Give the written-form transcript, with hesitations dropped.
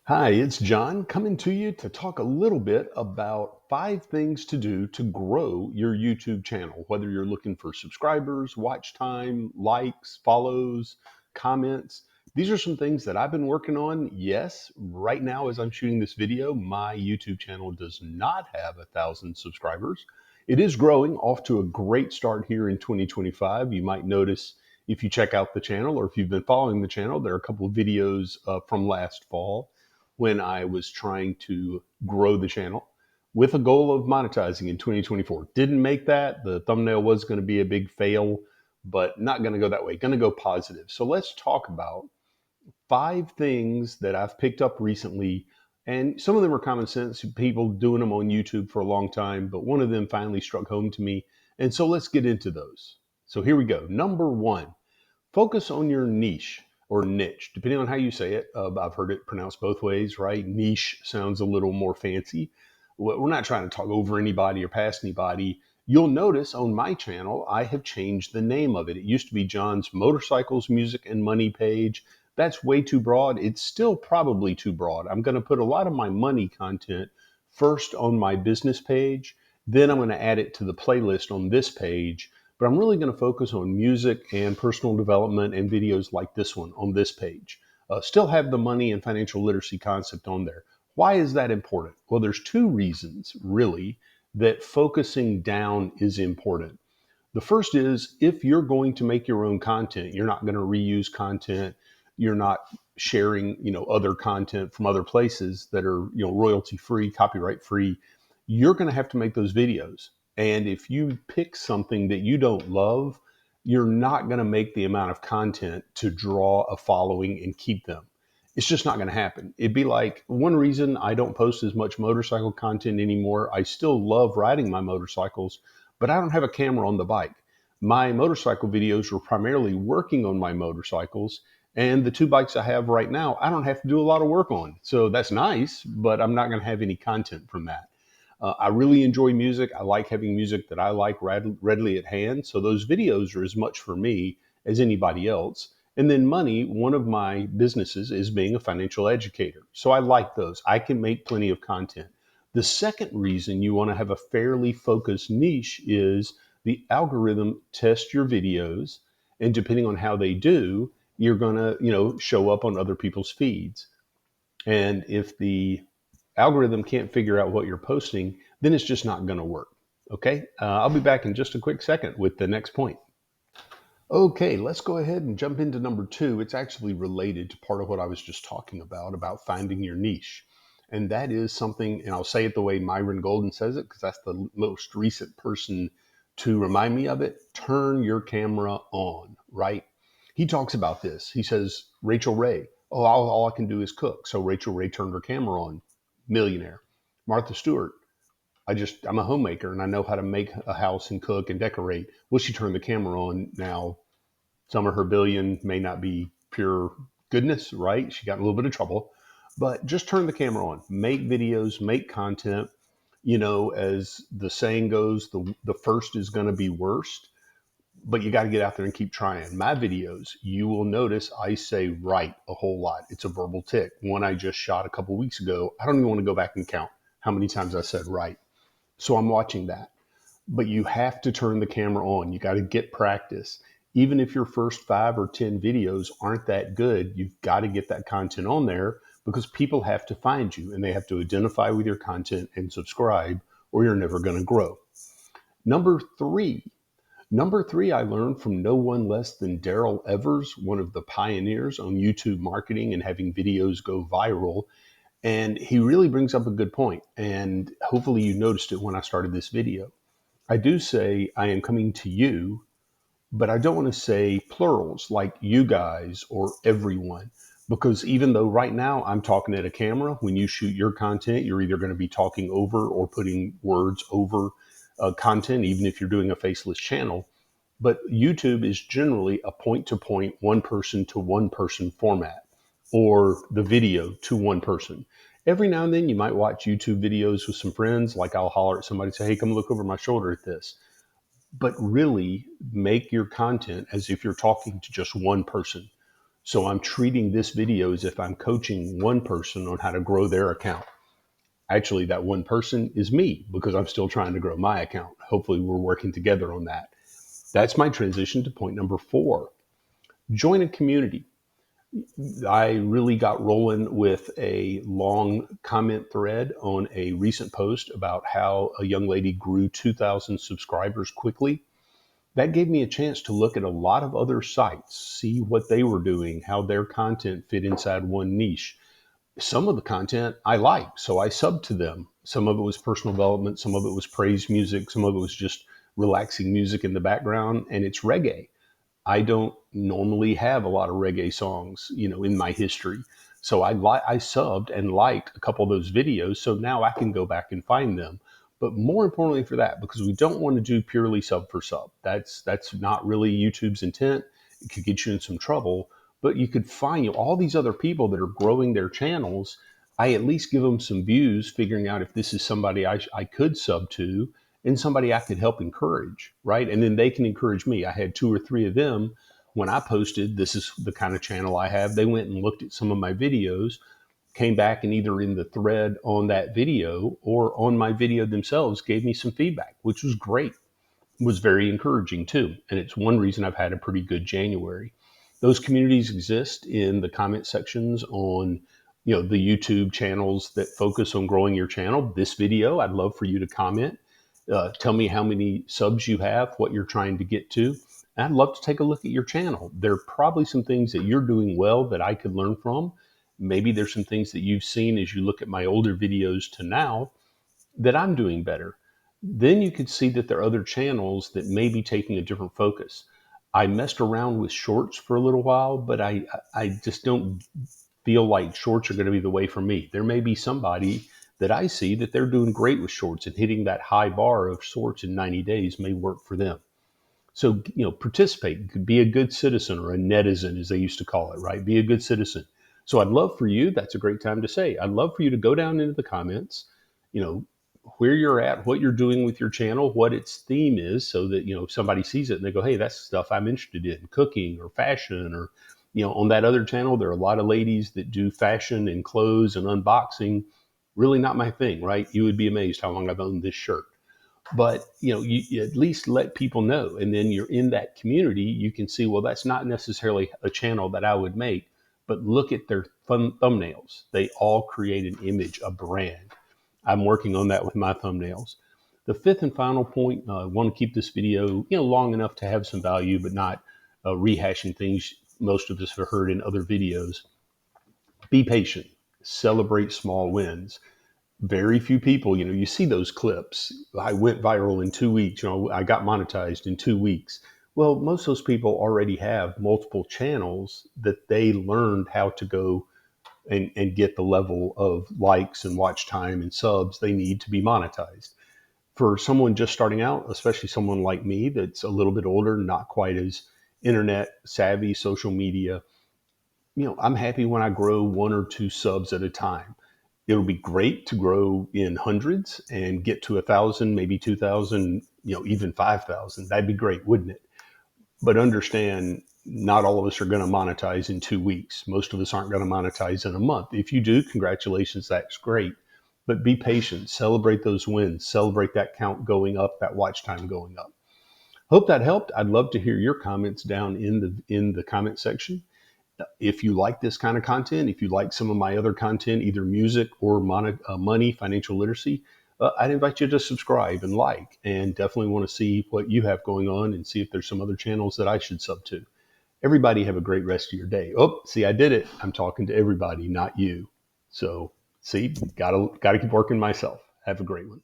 Hi, it's John coming to you to talk a little bit about 5 things to do to grow your YouTube channel. Whether you're looking for subscribers, watch time, likes, follows, comments, these are some things that I've been working on. Yes, right now as I'm shooting this video, my YouTube channel does not have 1,000 subscribers. It is growing, off to a great start here in 2025. You might notice if you check out the channel or if you've been following the channel, there are a couple of videos from last fall when I was trying to grow the channel with a goal of monetizing in 2024. Didn't make that. The thumbnail was going to be a big fail, but not going to go that way. Going to go positive. So let's talk about 5 things that I've picked up recently. And some of them are common sense, people doing them on YouTube for a long time, but one of them finally struck home to me. And so let's get into those. So here we go. Number one, focus on your niche or niche, depending on how you say it. I've heard it pronounced both ways, right? Niche sounds a little more fancy. We're not trying to talk over anybody or past anybody. You'll notice on my channel, I have changed the name of it. It used to be John's Motorcycles, Music, and Money page. That's way too broad. It's still probably too broad. I'm going to put a lot of my money content first on my business page. Then I'm going to add it to the playlist on this page, but I'm really going to focus on music and personal development and videos like this one on this page. Still have the money and financial literacy concept on there. Why is that important? Well, there's 2 reasons really that focusing down is important. The first is if you're going to make your own content, you're not going to reuse content, you're not sharing, other content from other places that are, royalty free, copyright free. You're going to have to make those videos. And if you pick something that you don't love, you're not going to make the amount of content to draw a following and keep them. It's just not going to happen. It'd be like one reason I don't post as much motorcycle content anymore. I still love riding my motorcycles, but I don't have a camera on the bike. My motorcycle videos were primarily working on my motorcycles, and the 2 bikes I have right now, I don't have to do a lot of work on. So that's nice, but I'm not going to have any content from that. I really enjoy music. I like having music that I like readily at hand. So those videos are as much for me as anybody else. And then money, one of my businesses is being a financial educator. So I like those. I can make plenty of content. The second reason you want to have a fairly focused niche is the algorithm tests your videos, and depending on how they do, you're going to, show up on other people's feeds. And if the algorithm can't figure out what you're posting, then it's just not going to work. Okay, I'll be back in just a quick second with the next point. Okay, let's go ahead and jump into number 2. It's actually related to part of what I was just talking about finding your niche. And that is something, and I'll say it the way Myron Golden says it, because that's the most recent person to remind me of it. Turn your camera on, right? He talks about this. He says, Rachel Ray, oh, all I can do is cook. So Rachel Ray turned her camera on, millionaire. Martha Stewart, I'm a homemaker and I know how to make a house and cook and decorate. Well, she turned the camera on. Now, some of her billion may not be pure goodness, right? She got in a little bit of trouble, but just turn the camera on, make videos, make content. As the saying goes, the first is going to be worst, but you got to get out there and keep trying. My videos, you will notice I say right a whole lot. It's a verbal tick. One I just shot a couple weeks ago, I don't even want to go back and count how many times I said right. So I'm watching that. But you have to turn the camera on. You got to get practice. Even if your first 5 or 10 videos aren't that good, you've got to get that content on there because people have to find you and they have to identify with your content and subscribe, or you're never going to grow. Number three, I learned from no one less than Daryl Evers, one of the pioneers on YouTube marketing and having videos go viral. And he really brings up a good point. And hopefully you noticed it when I started this video. I do say I am coming to you, but I don't want to say plurals like you guys or everyone, because even though right now I'm talking at a camera, when you shoot your content, you're either going to be talking over or putting words over content, even if you're doing a faceless channel. But YouTube is generally a point to point, one person to one person format, or the video to one person. Every now and then you might watch YouTube videos with some friends, like I'll holler at somebody and say, hey, come look over my shoulder at this. But really make your content as if you're talking to just one person. So I'm treating this video as if I'm coaching one person on how to grow their account. Actually, that one person is me because I'm still trying to grow my account. Hopefully, we're working together on that. That's my transition to point number 4. Join a community. I really got rolling with a long comment thread on a recent post about how a young lady grew 2,000 subscribers quickly. That gave me a chance to look at a lot of other sites, see what they were doing, how their content fit inside one niche. Some of the content I liked, so I subbed to them. Some of it was personal development, some of it was praise music, some of it was just relaxing music in the background, and it's reggae. I don't normally have a lot of reggae songs, in my history. So I subbed and liked a couple of those videos. So now I can go back and find them. But more importantly for that, because we don't want to do purely sub for sub. That's not really YouTube's intent. It could get you in some trouble. But you could find all these other people that are growing their channels. I at least give them some views, figuring out if this is somebody I could sub to and somebody I could help encourage, right? And then they can encourage me. I had 2 or 3 of them when I posted, this is the kind of channel I have. They went and looked at some of my videos, came back and either in the thread on that video or on my video themselves gave me some feedback, which was great. It was very encouraging too. And it's one reason I've had a pretty good January. Those communities exist in the comment sections on the YouTube channels that focus on growing your channel. This video, I'd love for you to comment. Tell me how many subs you have, what you're trying to get to. I'd love to take a look at your channel. There are probably some things that you're doing well that I could learn from. Maybe there's some things that you've seen as you look at my older videos to now that I'm doing better. Then you could see that there are other channels that may be taking a different focus. I messed around with shorts for a little while, but I just don't feel like shorts are going to be the way for me. There may be somebody that I see that they're doing great with shorts and hitting that high bar of shorts in 90 days may work for them. So, participate, be a good citizen or a netizen, as they used to call it, right? Be a good citizen. So I'd love for you, that's a great time to say, I'd love for you to go down into the comments, you know, where you're at, what you're doing with your channel, what its theme is, so that, if somebody sees it and they go, hey, that's stuff I'm interested in, cooking or fashion, or, on that other channel, there are a lot of ladies that do fashion and clothes and unboxing. Really not my thing, right? You would be amazed how long I've owned this shirt. But you at least let people know, and then you're in that community. You can see, well, that's not necessarily a channel that I would make, but look at their thumbnails. They all create an image, a brand. I'm working on that with my thumbnails. The fifth and final point, I want to keep this video long enough to have some value, but not rehashing things most of us have heard in other videos. Be patient. Celebrate small wins. Very few people, you see those clips. I went viral in 2 weeks. I got monetized in 2 weeks. Well, most of those people already have multiple channels that they learned how to go and get the level of likes and watch time and subs they need to be monetized. For someone just starting out, especially someone like me that's a little bit older, not quite as internet savvy, social media, I'm happy when I grow 1 or 2 subs at a time. It'll be great to grow in hundreds and get to 1,000, maybe 2,000, even 5,000. That'd be great, wouldn't it? But understand, not all of us are going to monetize in 2 weeks. Most of us aren't going to monetize in a month. If you do, congratulations, that's great. But be patient, celebrate those wins, celebrate that count going up, that watch time going up. Hope that helped. I'd love to hear your comments down in the comment section. If you like this kind of content, if you like some of my other content, either music or money, financial literacy, I'd invite you to subscribe and like, and definitely want to see what you have going on and see if there's some other channels that I should sub to. Everybody have a great rest of your day. Oh, see, I did it. I'm talking to everybody, not you. So see, gotta keep working myself. Have a great one.